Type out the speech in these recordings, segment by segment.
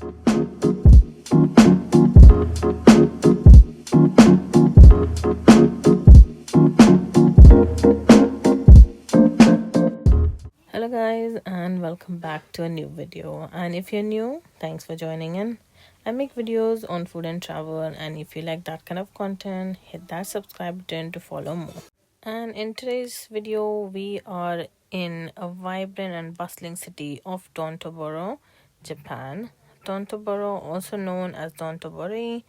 Hello guys, and welcome back to a new video. And if you're new, thanks for joining in. I make videos on food and travel, and if you like that kind of content, hit that subscribe button to follow more. And in today's video, we are in a vibrant and bustling city of Dotonbori, Japan. Dotonbori, also known as Dotonbori,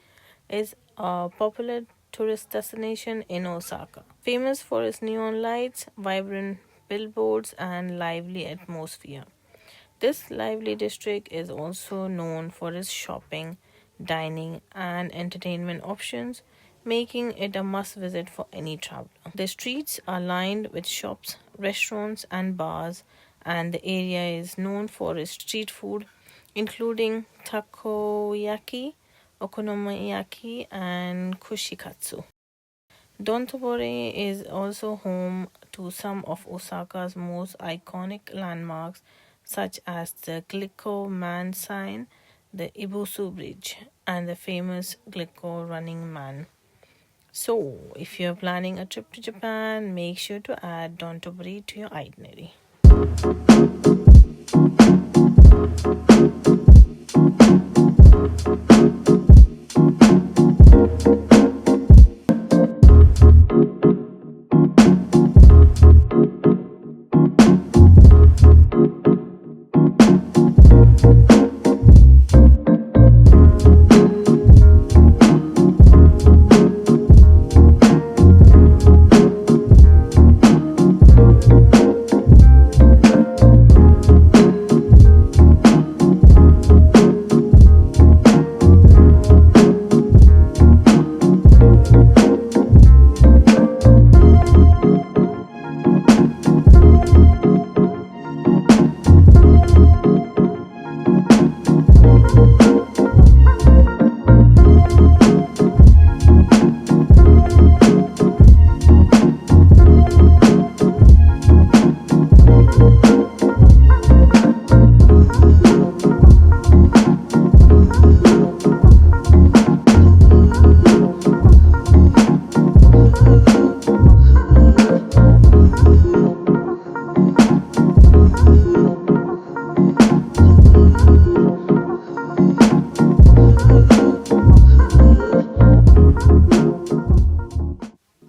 is a popular tourist destination in Osaka, famous for its neon lights, vibrant billboards, and lively atmosphere. This lively district is also known for its shopping, dining, and entertainment options, making it a must visit for any traveler. The streets are lined with shops, restaurants, and bars, and the area is known for its street food, including takoyaki, okonomiyaki, and kushikatsu. Dotonbori is also home to some of Osaka's most iconic landmarks, such as the Glico Man sign, the Ibusu Bridge, and the famous Glico Running Man. So, if you're planning a trip to Japan, make sure to add Dotonbori to your itinerary.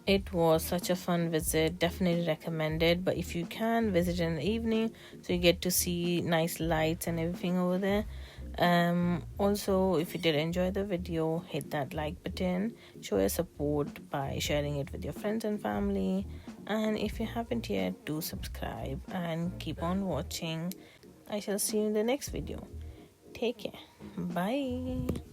It was such a fun visit, definitely recommended. But if you can visit in the evening, so you get to see nice lights and everything over there. Also, if you did enjoy the video, hit that like button, show your support by sharing it with your friends and family. And if you haven't yet, do subscribe and keep on watching. I shall see you in the next video. Take care. Bye.